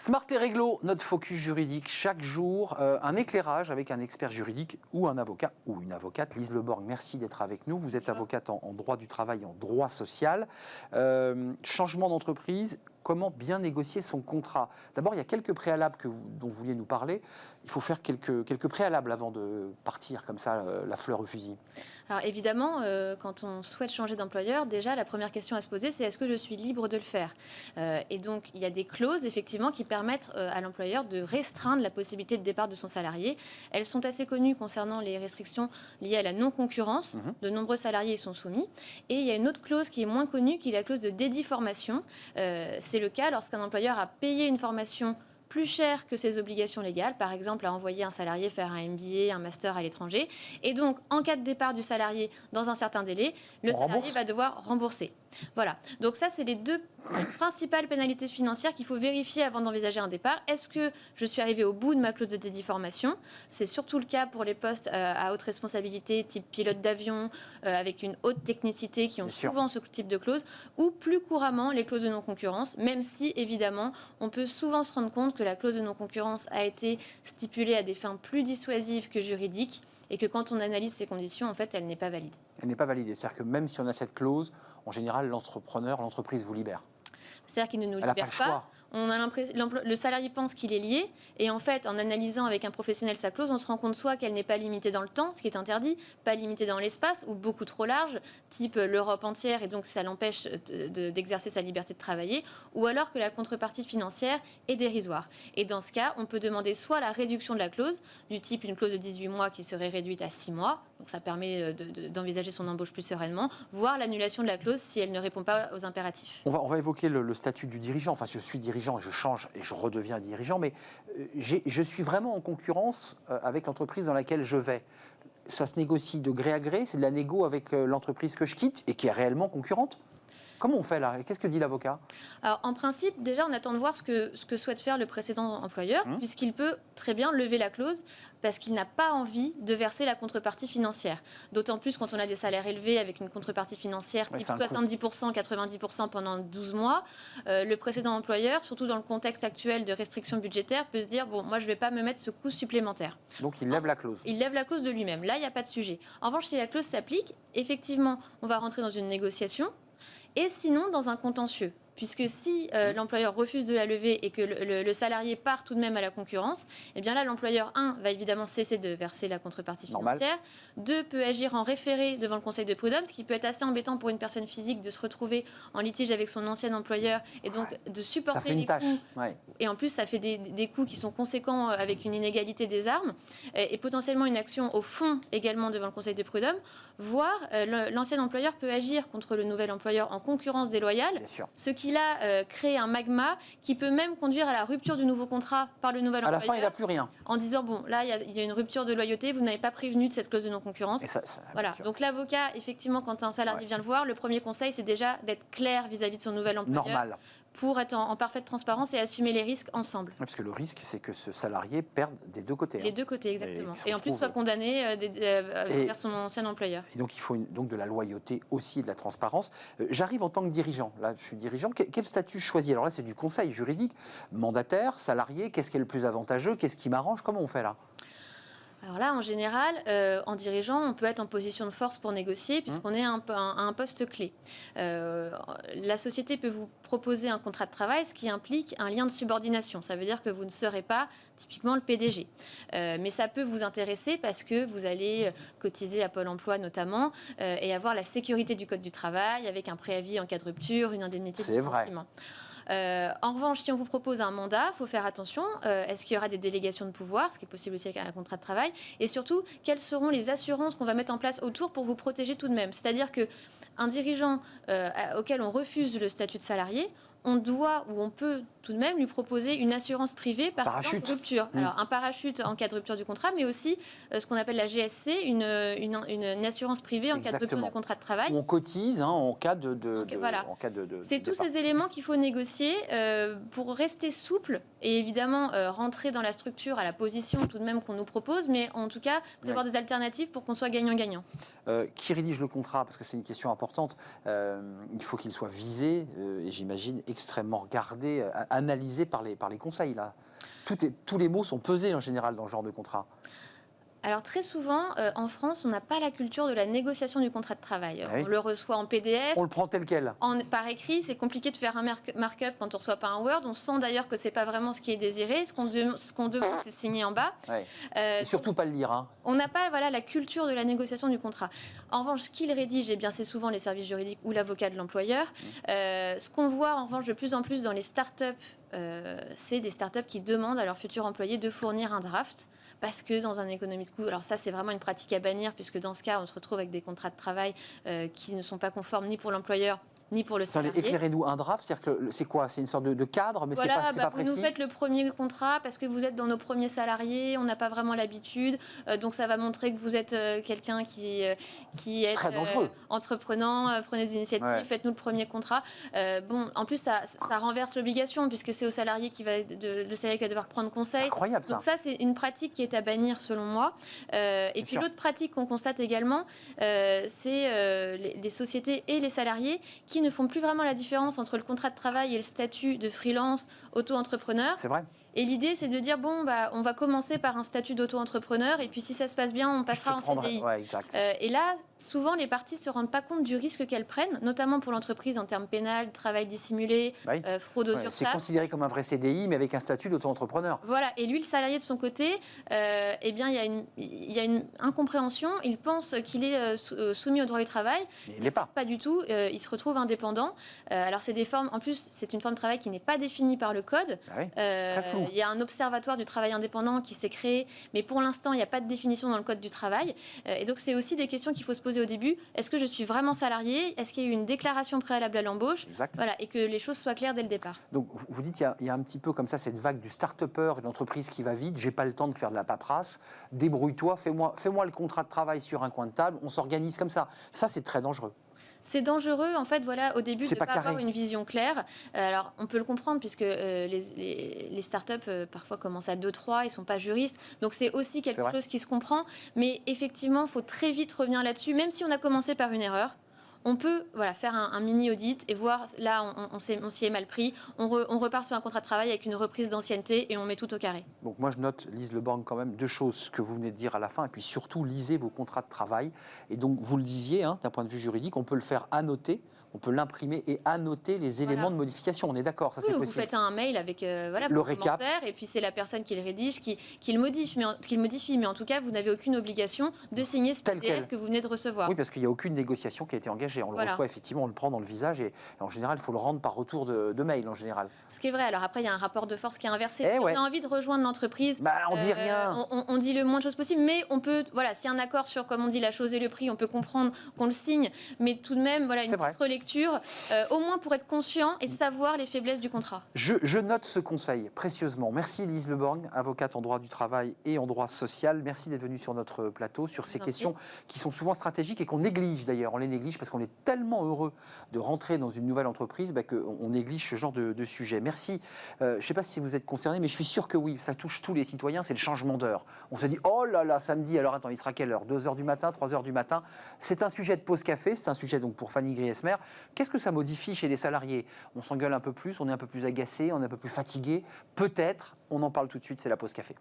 Smart et Réglo, notre focus juridique. Chaque jour, un éclairage avec un expert juridique ou un avocat ou une avocate. Lise Leborg, merci d'être avec nous. Vous êtes avocate en droit du travail et en droit social. Changement d'entreprise, comment bien négocier son contrat? D'abord, il y a quelques préalables dont vous vouliez nous parler. Il faut faire quelques préalables avant de partir comme ça, la fleur au fusil. Alors évidemment, quand on souhaite changer d'employeur, déjà la première question à se poser, c'est est-ce que je suis libre de le faire? Et donc il y a des clauses effectivement qui permettent à l'employeur de restreindre la possibilité de départ de son salarié. Elles sont assez connues concernant les restrictions liées à la non-concurrence. De nombreux salariés y sont soumis. Et il y a une autre clause qui est moins connue, qui est la clause de dédiformation. C'est le cas lorsqu'un employeur a payé une formation plus cher que ses obligations légales, par exemple à envoyer un salarié faire un MBA, un master à l'étranger. Et donc, en cas de départ du salarié dans un certain délai, le salarié va devoir rembourser. Voilà. Donc ça, c'est les deux principales pénalités financières qu'il faut vérifier avant d'envisager un départ. Est-ce que je suis arrivé au bout de ma clause de dédiformation? C'est surtout le cas pour les postes à haute responsabilité, type pilote d'avion, avec une haute technicité, qui ont souvent ce type de clause, ou plus couramment les clauses de non-concurrence, même si, évidemment, on peut souvent se rendre compte que la clause de non-concurrence a été stipulée à des fins plus dissuasives que juridiques, et que quand on analyse ces conditions, en fait, elle n'est pas valide. Elle n'est pas validée. C'est-à-dire que même si on a cette clause, en général, l'entreprise vous libère. C'est-à-dire qu'il ne nous libère pas. On a le salarié pense qu'il est lié, et en fait, en analysant avec un professionnel sa clause, on se rend compte soit qu'elle n'est pas limitée dans le temps, ce qui est interdit, pas limitée dans l'espace, ou beaucoup trop large, type l'Europe entière, et donc ça l'empêche d'exercer sa liberté de travailler, ou alors que la contrepartie financière est dérisoire. Et dans ce cas, on peut demander soit la réduction de la clause, du type une clause de 18 mois qui serait réduite à 6 mois, donc ça permet d'envisager son embauche plus sereinement, voire l'annulation de la clause si elle ne répond pas aux impératifs. On va évoquer le statut du dirigeant. Enfin, je suis dirigeant et je change et je redeviens dirigeant, mais je suis vraiment en concurrence avec l'entreprise dans laquelle je vais. Ça se négocie de gré à gré, c'est de la négo avec l'entreprise que je quitte et qui est réellement concurrente. Comment on fait là? Qu'est-ce que dit l'avocat? Alors, en principe, déjà, on attend de voir ce que souhaite faire le précédent employeur, puisqu'il peut très bien lever la clause parce qu'il n'a pas envie de verser la contrepartie financière. D'autant plus quand on a des salaires élevés avec une contrepartie financière type 70%, 90% pendant 12 mois. Le précédent employeur, surtout dans le contexte actuel de restrictions budgétaires, peut se dire, bon, moi, je ne vais pas me mettre ce coût supplémentaire. Donc, il lève la clause. Il lève la clause de lui-même. Là, il n'y a pas de sujet. En revanche, si la clause s'applique, effectivement, on va rentrer dans une négociation. Et sinon, dans un contentieux. Puisque si l'employeur refuse de la lever et que le salarié part tout de même à la concurrence, eh bien là, l'employeur, 1, va évidemment cesser de verser la contrepartie financière, 2, peut agir en référé devant le conseil de prud'homme, ce qui peut être assez embêtant pour une personne physique de se retrouver en litige avec son ancien employeur et donc de supporter les coûts. Et en plus, ça fait des coûts qui sont conséquents avec une inégalité des armes et potentiellement une action au fond également devant le conseil de prud'homme, voire l'ancien employeur peut agir contre le nouvel employeur en concurrence déloyale, ce qui là crée un magma qui peut même conduire à la rupture du nouveau contrat par le nouvel employeur. À la fin, il n'a plus rien. En disant, bon, là, il y a une rupture de loyauté, vous n'avez pas prévenu de cette clause de non-concurrence. Voilà. Donc l'avocat, effectivement, quand un salarié vient le voir, le premier conseil, c'est déjà d'être clair vis-à-vis de son nouvel employeur. Normal. Pour être en parfaite transparence et assumer les risques ensemble. Parce que le risque, c'est que ce salarié perde des deux côtés. Les deux côtés, exactement. Et en plus, soit condamné vers son ancien employeur. Et donc, il faut donc de la loyauté aussi et de la transparence. J'arrive en tant que dirigeant. Là, je suis dirigeant. Quel statut je choisis? Alors là, c'est du conseil juridique. Mandataire, salarié, qu'est-ce qui est le plus avantageux? Qu'est-ce qui m'arrange? Comment on fait là? Alors là, en général, en dirigeant, on peut être en position de force pour négocier puisqu'on est à un poste clé. La société peut vous proposer un contrat de travail, ce qui implique un lien de subordination. Ça veut dire que vous ne serez pas typiquement le PDG. Mais ça peut vous intéresser parce que vous allez cotiser à Pôle emploi notamment et avoir la sécurité du Code du travail avec un préavis en cas de rupture, une indemnité de licenciement. En revanche, si on vous propose un mandat, il faut faire attention. Est-ce qu'il y aura des délégations de pouvoir, ce qui est possible aussi avec un contrat de travail? Et surtout, quelles seront les assurances qu'on va mettre en place autour pour vous protéger tout de même? C'est-à-dire qu'un dirigeant auquel on refuse le statut de salarié, on doit ou on peut tout de même lui proposer une assurance privée par exemple rupture. Alors un parachute en cas de rupture du contrat, mais aussi ce qu'on appelle la GSC, une assurance privée en cas de rupture du contrat de travail. On cotise en cas de C'est tous ces éléments qu'il faut négocier pour rester souple et évidemment rentrer dans la structure à la position tout de même qu'on nous propose, mais en tout cas prévoir des alternatives pour qu'on soit gagnant-gagnant. Qui rédige le contrat? Parce que c'est une question importante. Il faut qu'il soit visé, et j'imagine, extrêmement regardé, analysé par les conseils, là. Tous les mots sont pesés en général dans ce genre de contrat. Alors très souvent, en France, on n'a pas la culture de la négociation du contrat de travail. Oui. On le reçoit en PDF. On le prend tel quel. Par écrit, c'est compliqué de faire un markup quand on ne reçoit pas un Word. On sent d'ailleurs que ce n'est pas vraiment ce qui est désiré. Ce qu'on demande, c'est signer en bas. Ouais. Et surtout pas le lire. Hein. On n'a pas la culture de la négociation du contrat. En revanche, ce qu'il rédige, eh bien, c'est souvent les services juridiques ou l'avocat de l'employeur. Ce qu'on voit en revanche de plus en plus dans les startups, c'est des startups qui demandent à leurs futurs employés de fournir un draft. Parce que dans un économie de coût, alors ça c'est vraiment une pratique à bannir, puisque dans ce cas, on se retrouve avec des contrats de travail qui ne sont pas conformes ni pour l'employeur, ni pour le salarié. Éclairez-nous un draft, c'est-à-dire que c'est quoi? C'est une sorte de cadre, mais voilà, c'est pas précis. Vous nous faites le premier contrat parce que vous êtes dans nos premiers salariés, on n'a pas vraiment l'habitude, donc ça va montrer que vous êtes quelqu'un qui est très dangereux. Entreprenant, prenez des initiatives, faites-nous le premier contrat. Bon, en plus ça renverse l'obligation puisque c'est au salarié le salarié qui va devoir prendre conseil. Incroyable ça. Donc ça c'est une pratique qui est à bannir selon moi. Et puis l'autre pratique qu'on constate également, c'est les sociétés et les salariés qui ne font plus vraiment la différence entre le contrat de travail et le statut de freelance auto-entrepreneur. C'est vrai. Et l'idée, c'est de dire, bon, on va commencer par un statut d'auto-entrepreneur, et puis si ça se passe bien, on passera en CDI. Ouais, exact. Et là, souvent, les parties ne se rendent pas compte du risque qu'elles prennent, notamment pour l'entreprise en termes pénal, travail dissimulé, fraude aux URSSAF. C'est considéré comme un vrai CDI, mais avec un statut d'auto-entrepreneur. Voilà, et lui, le salarié de son côté, eh bien, il y a une incompréhension. Il pense qu'il est soumis au droit du travail. Mais il l'est pas. Pas du tout. Il se retrouve indépendant. Alors, c'est des formes, en plus, c'est une forme de travail qui n'est pas définie par le code. Très flou. Il y a un observatoire du travail indépendant qui s'est créé, mais pour l'instant, il n'y a pas de définition dans le code du travail. Et donc, c'est aussi des questions qu'il faut se poser au début. Est-ce que je suis vraiment salarié? Est-ce qu'il y a eu une déclaration préalable à l'embauche? Voilà, et que les choses soient claires dès le départ. Donc, vous dites qu'il y a un petit peu comme ça cette vague du start-upper, une entreprise qui va vite, j'ai pas le temps de faire de la paperasse, débrouille-toi, fais-moi le contrat de travail sur un coin de table, on s'organise comme ça. Ça, c'est très dangereux. C'est dangereux, en fait, voilà, au début, de ne pas carré. avoir une vision claire. Alors, on peut le comprendre, puisque les startups, parfois, commencent à 2-3, ils ne sont pas juristes. Donc, c'est aussi quelque chose qui se comprend. Mais effectivement, il faut très vite revenir là-dessus, même si on a commencé par une erreur. On peut faire un mini-audit et voir, là, on s'y est mal pris. On repart sur un contrat de travail avec une reprise d'ancienneté et on met tout au carré. Donc moi, je note, Lise Leborgne, quand même, deux choses, ce que vous venez de dire à la fin, et puis surtout, lisez vos contrats de travail. Et donc, vous le disiez, d'un point de vue juridique, on peut le faire annoter, on peut l'imprimer et annoter les éléments de modification. On est d'accord, ça c'est possible. Vous faites un mail avec le récap, et puis c'est la personne qui le rédige, qui le modifie. Mais en tout cas, vous n'avez aucune obligation de signer ce PDF que vous venez de recevoir. Oui, parce qu'il n'y a aucune négociation qui a été engagée. On le reçoit effectivement, on le prend dans le visage et en général, il faut le rendre par retour de mail en général. Ce qui est vrai. Alors après, il y a un rapport de force qui est inversé. Si on a envie de rejoindre l'entreprise, on dit rien. On dit le moins de choses possible, mais on peut, s'il y a un accord sur, comme on dit, la chose et le prix, on peut comprendre qu'on le signe, mais tout de même, une petite relecture, au moins pour être conscient et savoir les faiblesses du contrat. Je note ce conseil précieusement. Merci Lise Leborgne, avocate en droit du travail et en droit social. Merci d'être venue sur notre plateau, sur ces questions qui sont souvent stratégiques et qu'on néglige d'ailleurs. On les néglige parce qu'on est tellement heureux de rentrer dans une nouvelle entreprise qu'on néglige ce genre de sujet. Merci. Je ne sais pas si vous êtes concerné, mais je suis sûr que oui, ça touche tous les citoyens, c'est le changement d'heure. On se dit, oh là là, samedi, alors attends, il sera quelle heure? 2h du matin, 3h du matin? C'est un sujet de pause café, c'est un sujet donc pour Fanny Griesmer. Qu'est-ce que ça modifie chez les salariés? On s'engueule un peu plus, on est un peu plus agacé, on est un peu plus fatigué. Peut-être, on en parle tout de suite, c'est la pause café.